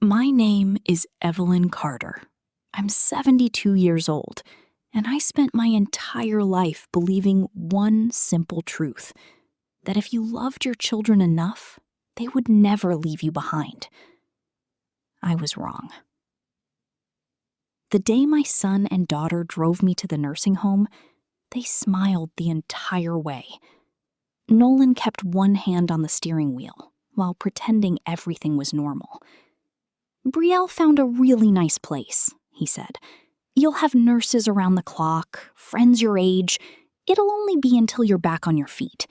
My name is Evelyn Carter. I'm 72 years old, and I spent my entire life believing one simple truth: that if you loved your children enough, they would never leave you behind. I was wrong. The day my son and daughter drove me to the nursing home, they smiled the entire way. Nolan kept one hand on the steering wheel while pretending everything was normal. "Brielle found a really nice place," he said. "You'll have nurses around the clock, friends your age. It'll only be until you're back on your feet."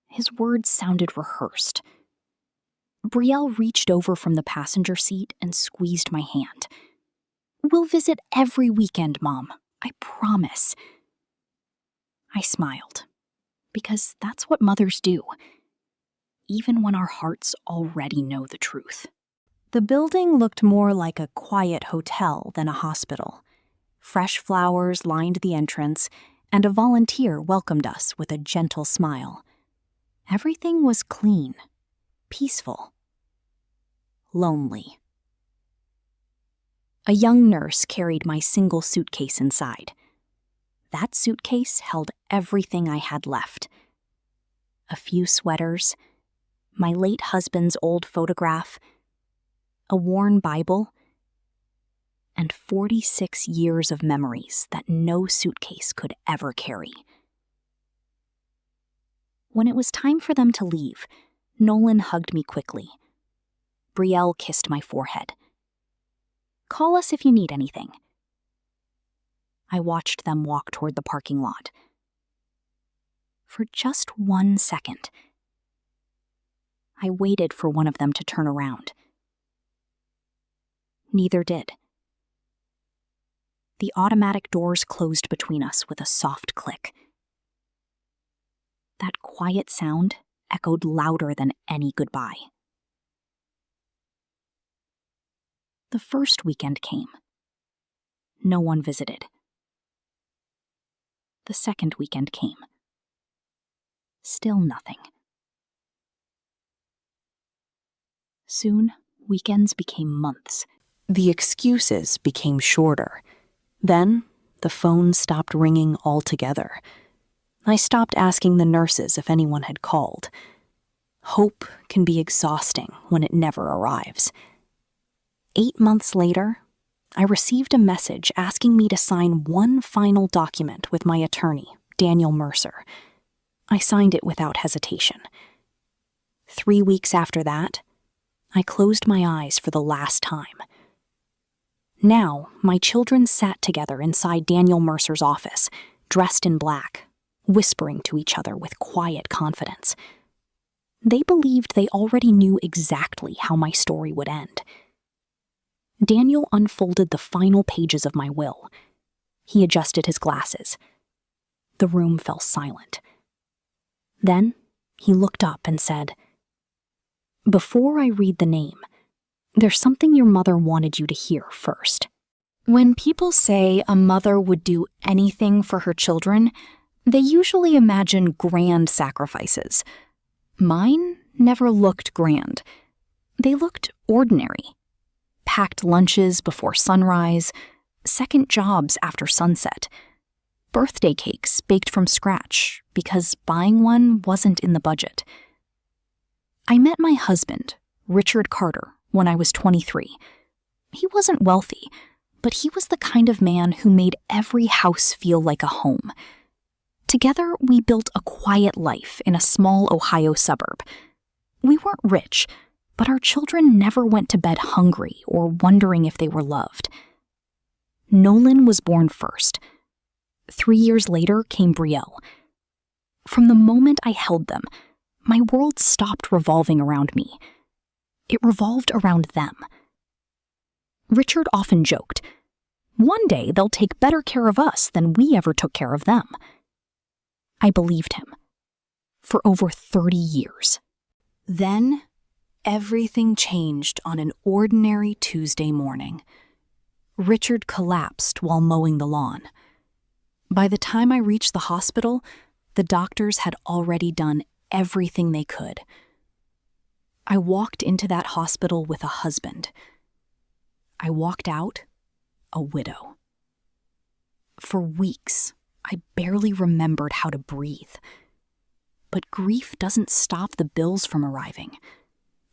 His words sounded rehearsed. Brielle reached over from the passenger seat and squeezed my hand. "We'll visit every weekend, Mom. I promise." I smiled, because that's what mothers do, even when our hearts already know the truth. The building looked more like a quiet hotel than a hospital. Fresh flowers lined the entrance, and a volunteer welcomed us with a gentle smile. Everything was clean, peaceful, lonely. A young nurse carried my single suitcase inside. That suitcase held everything I had left. A few sweaters, my late husband's old photograph, a worn Bible, and 46 years of memories that no suitcase could ever carry. When it was time for them to leave, Nolan hugged me quickly. Brielle kissed my forehead. "Call us if you need anything." I watched them walk toward the parking lot. For just 1 second, I waited for one of them to turn around. Neither did. The automatic doors closed between us with a soft click. That quiet sound echoed louder than any goodbye. The first weekend came. No one visited. The second weekend came. Still nothing. Soon, weekends became months. The excuses became shorter. Then, the phone stopped ringing altogether. I stopped asking the nurses if anyone had called. Hope can be exhausting when it never arrives. 8 months later, I received a message asking me to sign one final document with my attorney, Daniel Mercer. I signed it without hesitation. 3 weeks after that, I closed my eyes for the last time. Now, my children sat together inside Daniel Mercer's office, dressed in black, whispering to each other with quiet confidence. They believed they already knew exactly how my story would end. Daniel unfolded the final pages of my will. He adjusted his glasses. The room fell silent. Then, he looked up and said, "Before I read the name, there's something your mother wanted you to hear first." When people say a mother would do anything for her children, they usually imagine grand sacrifices. Mine never looked grand. They looked ordinary. Packed lunches before sunrise, second jobs after sunset, birthday cakes baked from scratch because buying one wasn't in the budget. I met my husband, Richard Carter, when I was 23. He wasn't wealthy, but he was the kind of man who made every house feel like a home. Together, we built a quiet life in a small Ohio suburb. We weren't rich, but our children never went to bed hungry or wondering if they were loved. Nolan was born first. 3 years later came Brielle. From the moment I held them, my world stopped revolving around me. It revolved around them. Richard often joked, "One day they'll take better care of us than we ever took care of them." I believed him. For over 30 years. Then, everything changed on an ordinary Tuesday morning. Richard collapsed while mowing the lawn. By the time I reached the hospital, the doctors had already done everything they could. I walked into that hospital with a husband. I walked out a widow. For weeks, I barely remembered how to breathe. But grief doesn't stop the bills from arriving,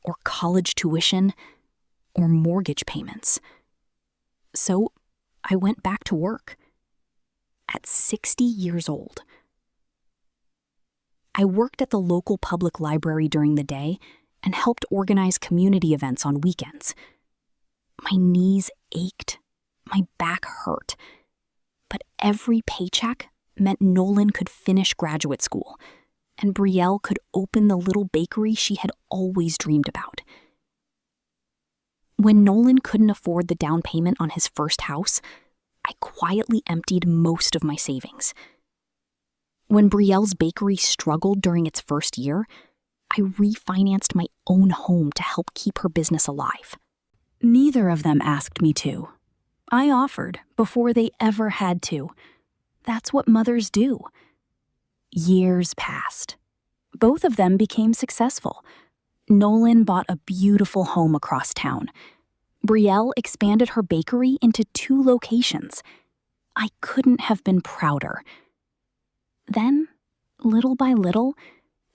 or college tuition, or mortgage payments. So I went back to work. At 60 years old. I worked at the local public library during the day and helped organize community events on weekends. My knees ached, my back hurt, but every paycheck meant Nolan could finish graduate school and Brielle could open the little bakery she had always dreamed about. When Nolan couldn't afford the down payment on his first house, I quietly emptied most of my savings. When Brielle's bakery struggled during its first year, I refinanced my own home to help keep her business alive. Neither of them asked me to. I offered before they ever had to. That's what mothers do. Years passed. Both of them became successful. Nolan bought a beautiful home across town. Brielle expanded her bakery into 2 locations. I couldn't have been prouder. Then, little by little,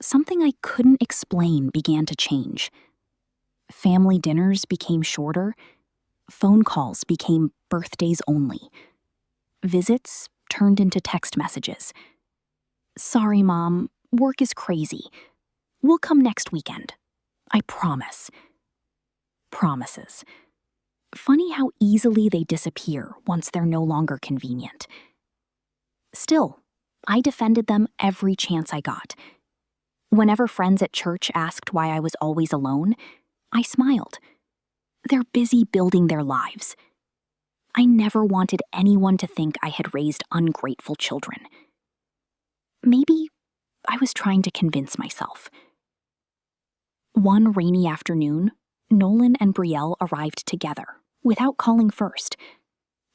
something I couldn't explain began to change. Family dinners became shorter. Phone calls became birthdays only. Visits turned into text messages. "Sorry, Mom, work is crazy. We'll come next weekend. I promise." Promises. Funny how easily they disappear once they're no longer convenient. Still, I defended them every chance I got. Whenever friends at church asked why I was always alone, I smiled. They're busy building their lives. I never wanted anyone to think I had raised ungrateful children. Maybe I was trying to convince myself. One rainy afternoon, Nolan and Brielle arrived together, without calling first.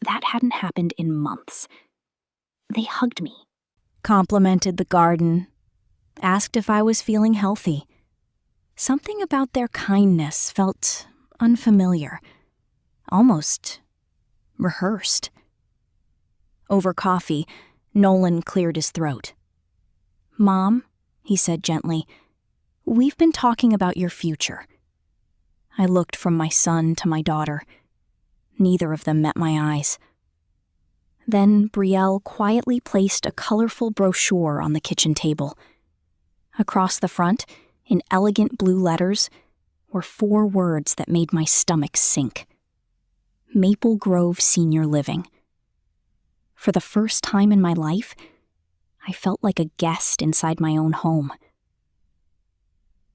That hadn't happened in months. They hugged me, complimented the garden, asked if I was feeling healthy. Something about their kindness felt unfamiliar, almost rehearsed. Over coffee, Nolan cleared his throat. "Mom," he said gently, "we've been talking about your future." I looked from my son to my daughter. Neither of them met my eyes. Then Brielle quietly placed a colorful brochure on the kitchen table. Across the front, in elegant blue letters, were 4 words that made my stomach sink. Maple Grove Senior Living. For the first time in my life, I felt like a guest inside my own home.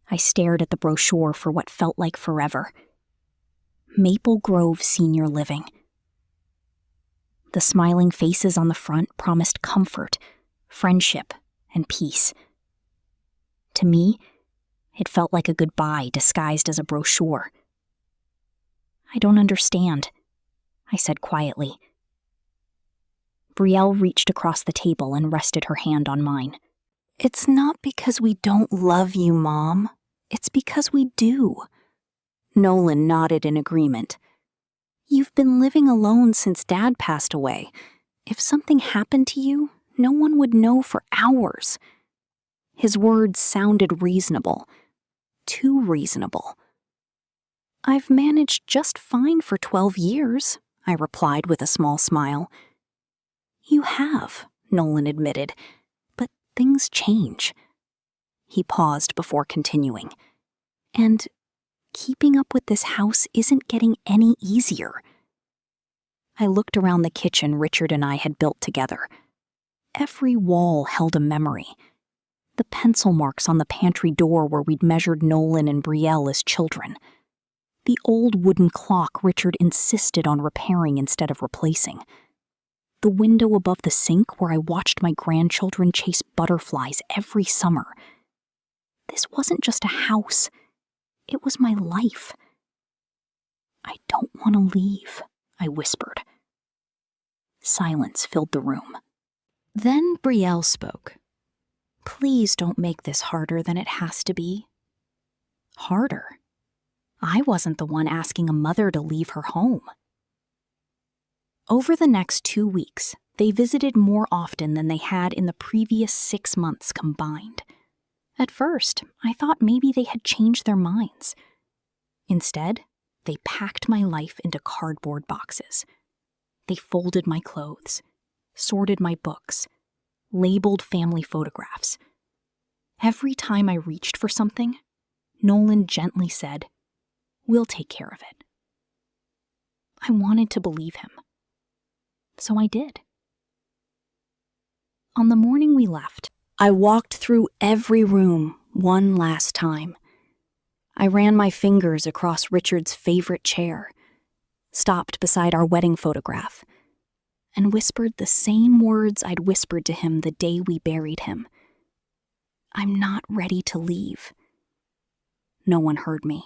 I stared at the brochure for what felt like forever. Maple Grove Senior Living. The smiling faces on the front promised comfort, friendship, and peace. To me, it felt like a goodbye disguised as a brochure. "I don't understand," I said quietly. Brielle reached across the table and rested her hand on mine. "It's not because we don't love you, Mom. It's because we do." Nolan nodded in agreement. "You've been living alone since Dad passed away. If something happened to you, no one would know for hours." His words sounded reasonable. Too reasonable. "I've managed just fine for 12 years, I replied with a small smile. "You have," Nolan admitted, "but things change." He paused before continuing. "And keeping up with this house isn't getting any easier." I looked around the kitchen Richard and I had built together. Every wall held a memory. The pencil marks on the pantry door where we'd measured Nolan and Brielle as children. The old wooden clock Richard insisted on repairing instead of replacing. The window above the sink where I watched my grandchildren chase butterflies every summer. This wasn't just a house. It was my life. "I don't want to leave," I whispered. Silence filled the room. Then Brielle spoke. "Please don't make this harder than it has to be." "Harder?" I wasn't the one asking a mother to leave her home. Over the next 2 weeks, they visited more often than they had in the previous 6 months combined. At first, I thought maybe they had changed their minds. Instead, they packed my life into cardboard boxes. They folded my clothes, sorted my books, labeled family photographs. Every time I reached for something, Nolan gently said, "We'll take care of it." I wanted to believe him. So I did. On the morning we left, I walked through every room one last time. I ran my fingers across Richard's favorite chair, stopped beside our wedding photograph, and whispered the same words I'd whispered to him the day we buried him. "I'm not ready to leave." No one heard me.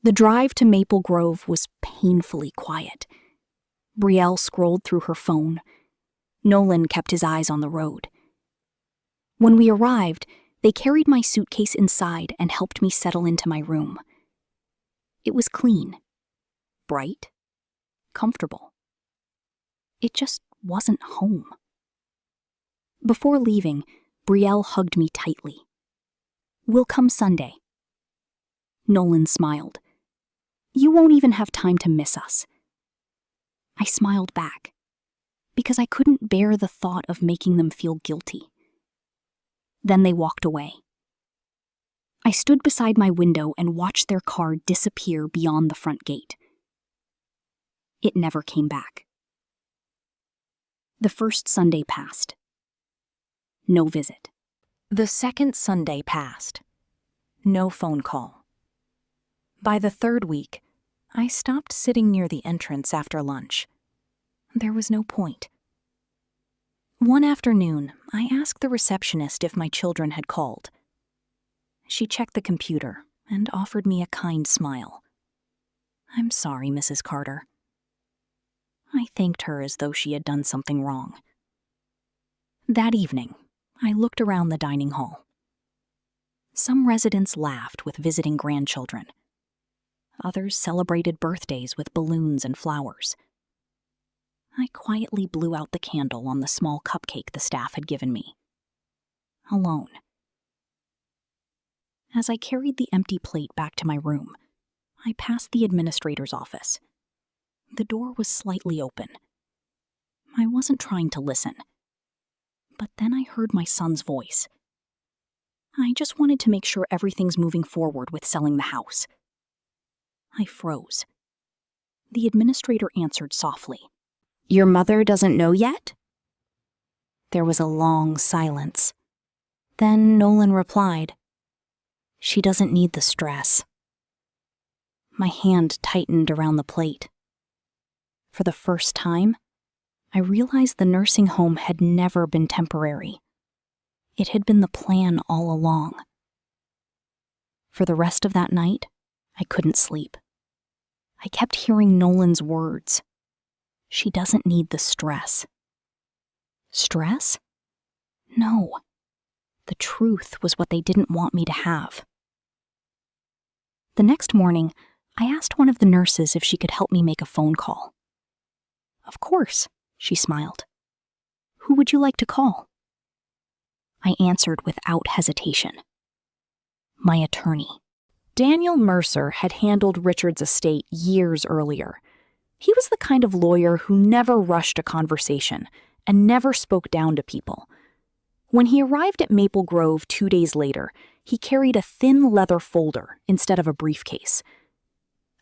The drive to Maple Grove was painfully quiet. Brielle scrolled through her phone. Nolan kept his eyes on the road. When we arrived, they carried my suitcase inside and helped me settle into my room. It was clean, bright, comfortable. It just wasn't home. Before leaving, Brielle hugged me tightly. "We'll come Sunday." Nolan smiled. "You won't even have time to miss us." I smiled back, because I couldn't bear the thought of making them feel guilty. Then they walked away. I stood beside my window and watched their car disappear beyond the front gate. It never came back. The first Sunday passed. No visit. The second Sunday passed. No phone call. By the third week, I stopped sitting near the entrance after lunch. There was no point. One afternoon, I asked the receptionist if my children had called. She checked the computer and offered me a kind smile. "I'm sorry, Mrs. Carter." I thanked her as though she had done something wrong. That evening, I looked around the dining hall. Some residents laughed with visiting grandchildren. Others celebrated birthdays with balloons and flowers. I quietly blew out the candle on the small cupcake the staff had given me. Alone. As I carried the empty plate back to my room, I passed the administrator's office. The door was slightly open. I wasn't trying to listen. But then I heard my son's voice. "I just wanted to make sure everything's moving forward with selling the house." I froze. The administrator answered softly. "Your mother doesn't know yet?" There was a long silence. Then Nolan replied, "She doesn't need the stress." My hand tightened around the plate. For the first time, I realized the nursing home had never been temporary. It had been the plan all along. For the rest of that night, I couldn't sleep. I kept hearing Nolan's words. She doesn't need the stress. Stress? No. The truth was what they didn't want me to have. The next morning, I asked one of the nurses if she could help me make a phone call. "Of course," she smiled. "Who would you like to call?" I answered without hesitation. My attorney. Daniel Mercer had handled Richard's estate years earlier. He was the kind of lawyer who never rushed a conversation and never spoke down to people. When he arrived at Maple Grove 2 days later, he carried a thin leather folder instead of a briefcase.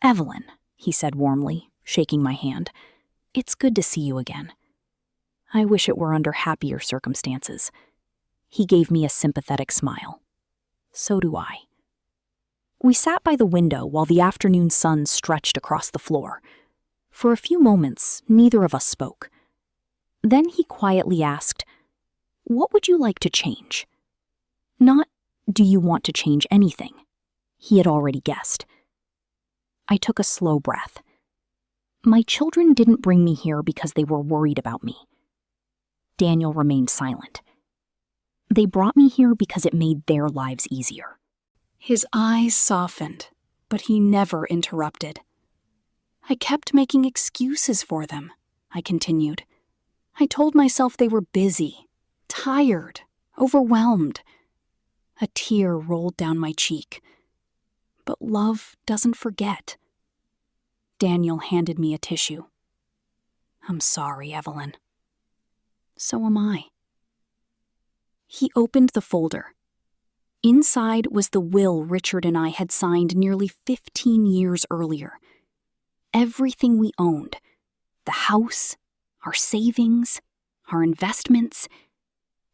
"Evelyn," he said warmly, shaking my hand, "it's good to see you again. I wish it were under happier circumstances." He gave me a sympathetic smile. "So do I." We sat by the window while the afternoon sun stretched across the floor. For a few moments, neither of us spoke. Then he quietly asked, "What would you like to change?" Not, "Do you want to change anything?" He had already guessed. I took a slow breath. My children didn't bring me here because they were worried about me. Daniel remained silent. They brought me here because it made their lives easier. His eyes softened, But he never interrupted. I kept making excuses for them, I continued. I told myself they were busy, tired, overwhelmed. A tear rolled down my cheek. But love doesn't forget. Daniel handed me a tissue. I'm sorry, Evelyn. So am I. He opened the folder. Inside was the will Richard and I had signed nearly 15 years earlier. Everything we owned, the house, our savings, our investments,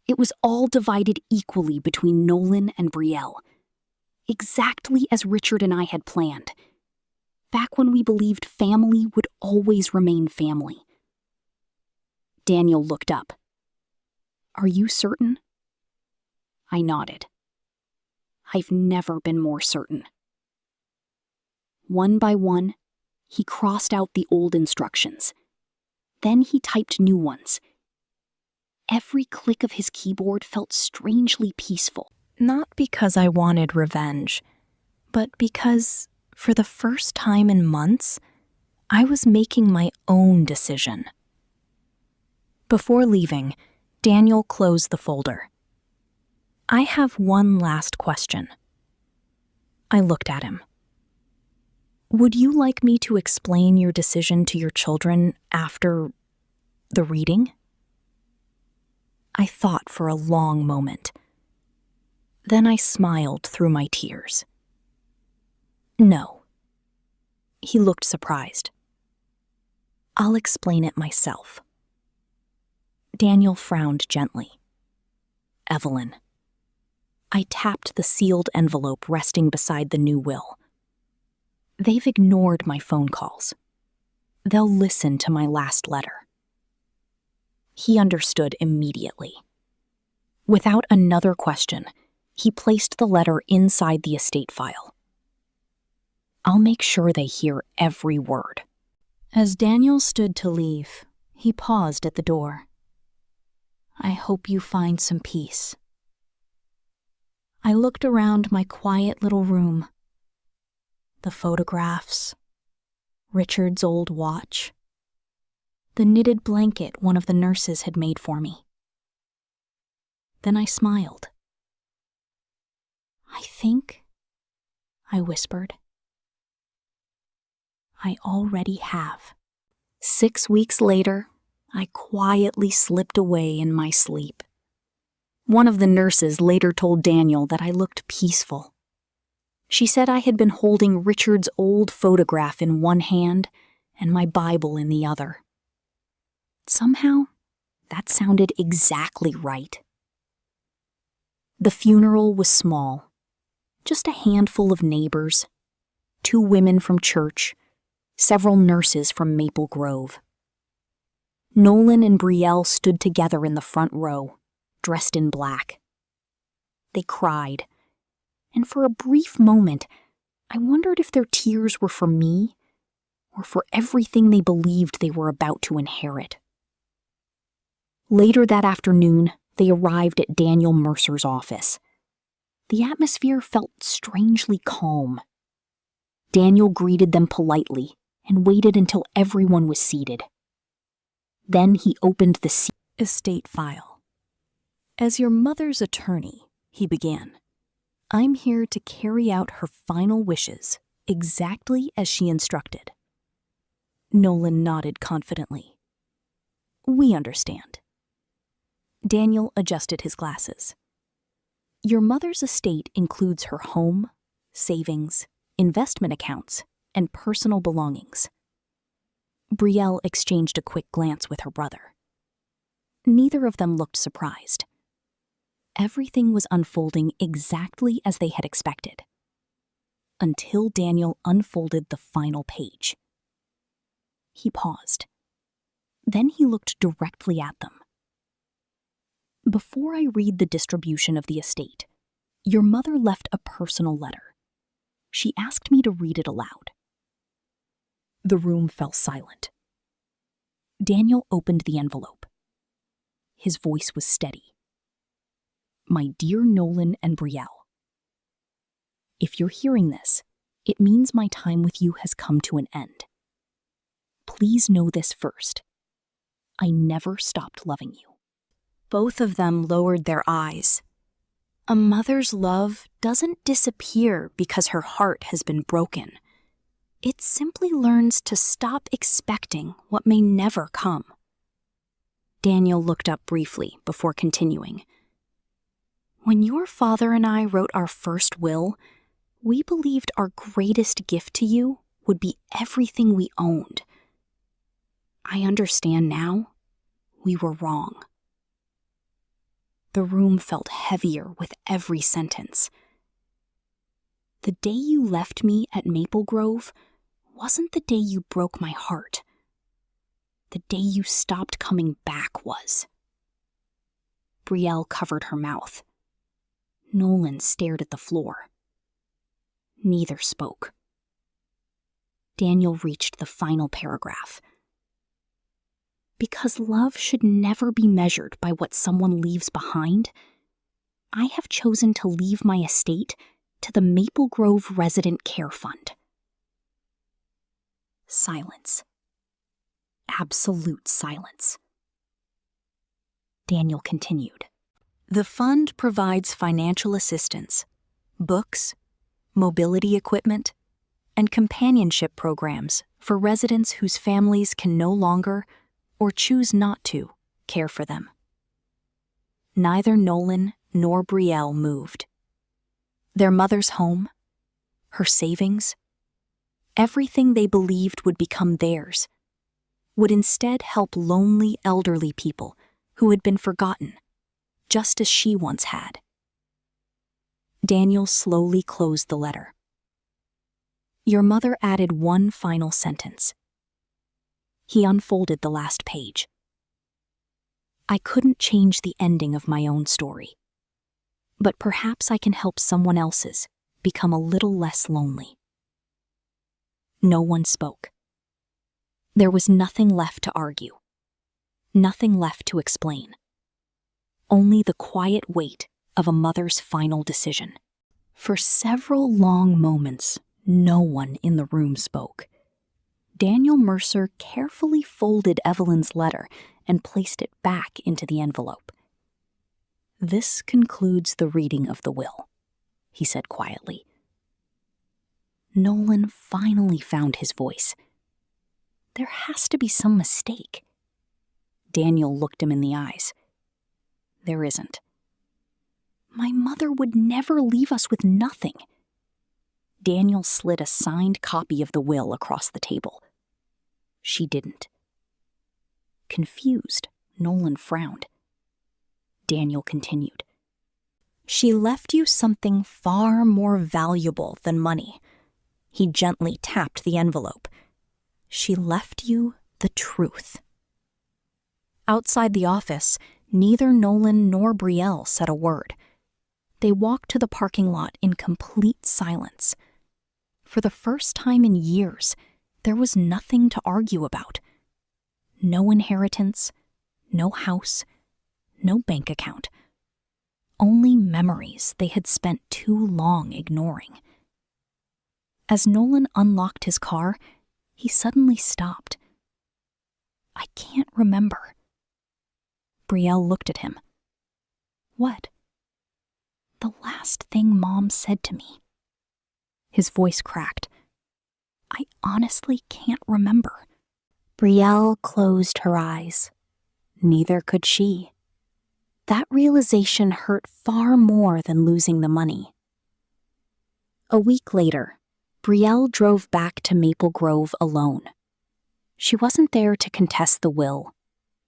it was all divided equally between Nolan and Betrayal, exactly as Richard and I had planned, back when we believed family would always remain family. Daniel looked up. Are you certain? I nodded. I've never been more certain. One by one, he crossed out the old instructions. Then he typed new ones. Every click of his keyboard felt strangely peaceful. Not because I wanted revenge, but because, for the first time in months, I was making my own decision. Before leaving, Daniel closed the folder. I have one last question. I looked at him. Would you like me to explain your decision to your children after the reading? I thought for a long moment. Then I smiled through my tears. No. He looked surprised. I'll explain it myself. Daniel frowned gently. Evelyn. I tapped the sealed envelope resting beside the new will. They've ignored my phone calls. They'll listen to my last letter. He understood immediately. Without another question, he placed the letter inside the estate file. I'll make sure they hear every word. As Daniel stood to leave, he paused at the door. I hope you find some peace. I looked around my quiet little room. The photographs, Richard's old watch, the knitted blanket one of the nurses had made for me. Then I smiled. I think, I whispered, I already have. 6 weeks later, I quietly slipped away in my sleep. One of the nurses later told Daniel that I looked peaceful. She said I had been holding Richard's old photograph in one hand and my Bible in the other. Somehow, that sounded exactly right. The funeral was small. Just a handful of neighbors, 2 women from church, several nurses from Maple Grove. Nolan and Betrayal stood together in the front row, dressed in black. They cried, and for a brief moment, I wondered if their tears were for me or for everything they believed they were about to inherit. Later that afternoon, they arrived at Daniel Mercer's office. The atmosphere felt strangely calm. Daniel greeted them politely and waited until everyone was seated. Then he opened the estate file. As your mother's attorney, he began, I'm here to carry out her final wishes exactly as she instructed. Nolan nodded confidently. We understand. Daniel adjusted his glasses. Your mother's estate includes her home, savings, investment accounts, and personal belongings. Betrayal exchanged a quick glance with her brother. Neither of them looked surprised. Everything was unfolding exactly as they had expected, until Daniel unfolded the final page. He paused. Then he looked directly at them. Before I read the distribution of the estate, your mother left a personal letter. She asked me to read it aloud. The room fell silent. Daniel opened the envelope. His voice was steady. My dear Nolan and Betrayal, if you're hearing this, It means my time with you has come to an end. Please know this first. I never stopped loving you." Both of them lowered their eyes. A mother's love doesn't disappear because her heart has been broken. It simply learns to stop expecting what may never come. Daniel looked up briefly before continuing. "When your father and I wrote our first will, we believed our greatest gift to you would be everything we owned. I understand now, we were wrong." The room felt heavier with every sentence. "The day you left me at Maple Grove wasn't the day you broke my heart. The day you stopped coming back was." Brielle covered her mouth. Nolan stared at the floor. Neither spoke. Daniel reached the final paragraph. "Because love should never be measured by what someone leaves behind, I have chosen to leave my estate to the Maple Grove Resident Care Fund." Silence. Absolute silence. Daniel continued. "The fund provides financial assistance, books, mobility equipment, and companionship programs for residents whose families can no longer, or choose not to, care for them." Neither Nolan nor Brielle moved. Their mother's home, her savings, everything they believed would become theirs, would instead help lonely elderly people who had been forgotten, just as she once had. Daniel slowly closed the letter. Your mother added one final sentence. He unfolded the last page. "I couldn't change the ending of my own story, but perhaps I can help someone else's become a little less lonely." No one spoke. There was nothing left to argue, nothing left to explain. Only the quiet weight of a mother's final decision. For several long moments, no one in the room spoke. Daniel Mercer carefully folded Evelyn's letter and placed it back into the envelope. "This concludes the reading of the will," he said quietly. Nolan finally found his voice. "There has to be some mistake." Daniel looked him in the eyes. "There isn't. My mother would never leave us with nothing." Daniel slid a signed copy of the will across the table. She didn't. Confused, Nolan frowned. Daniel continued. "She left you something far more valuable than money." He gently tapped the envelope. "She left you the truth." Outside the office, neither Nolan nor Brielle said a word. They walked to the parking lot in complete silence. For the first time in years, there was nothing to argue about. No inheritance, no house, no bank account. Only memories they had spent too long ignoring. As Nolan unlocked his car, he suddenly stopped. "I can't remember." Brielle looked at him. "What?" "The last thing Mom said to me." His voice cracked. "I honestly can't remember." Brielle closed her eyes. Neither could she. That realization hurt far more than losing the money. A week later, Brielle drove back to Maple Grove alone. She wasn't there to contest the will.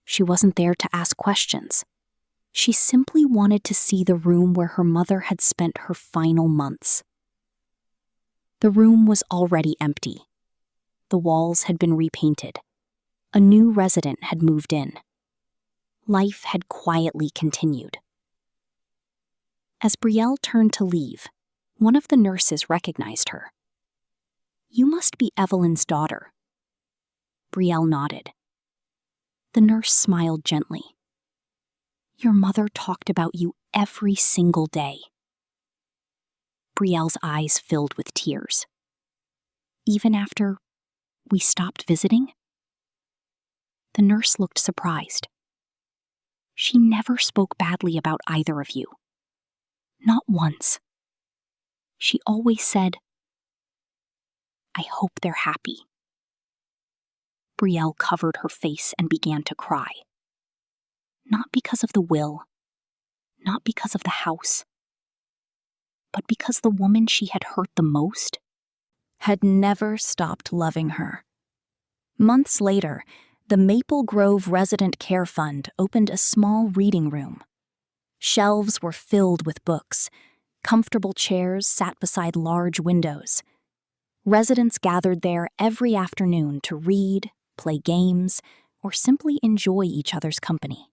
She wasn't there to ask questions. She simply wanted to see the room where her mother had spent her final months. The room was already empty. The walls had been repainted. A new resident had moved in. Life had quietly continued. As Brielle turned to leave, one of the nurses recognized her. "You must be Evelyn's daughter." Brielle nodded. The nurse smiled gently. "Your mother talked about you every single day." Brielle's eyes filled with tears. even after we stopped visiting?" The nurse looked surprised. "She never spoke badly about either of you. Not once. She always said, 'I hope they're happy.'" Brielle covered her face and began to cry. Not because of the will, not because of the house, but because the woman she had hurt the most had never stopped loving her. Months later, the Maple Grove Resident Care Fund opened a small reading room. Shelves were filled with books. Comfortable chairs sat beside large windows. Residents gathered there every afternoon to read, play games, or simply enjoy each other's company.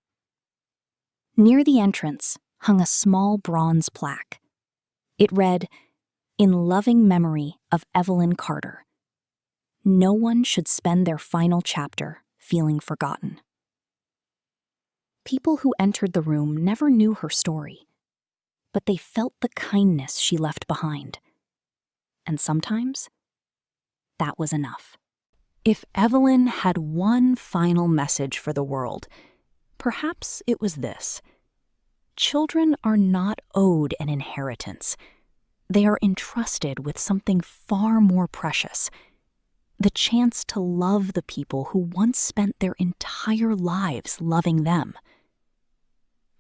Near the entrance hung a small bronze plaque. It read, "In loving memory of Evelyn Carter. No one should spend their final chapter feeling forgotten." People who entered the room never knew her story, but they felt the kindness she left behind. And sometimes, that was enough. If Evelyn had one final message for the world, perhaps it was this: children are not owed an inheritance. They are entrusted with something far more precious: the chance to love the people who once spent their entire lives loving them.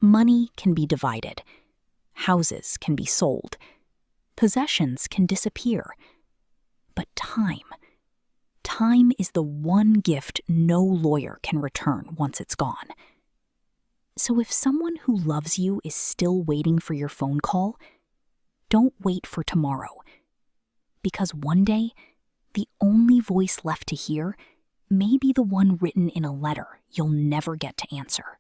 Money can be divided. Houses can be sold. Possessions can disappear. But time is the one gift no lawyer can return once it's gone. So if someone who loves you is still waiting for your phone call, don't wait for tomorrow. Because one day, the only voice left to hear may be the one written in a letter you'll never get to answer.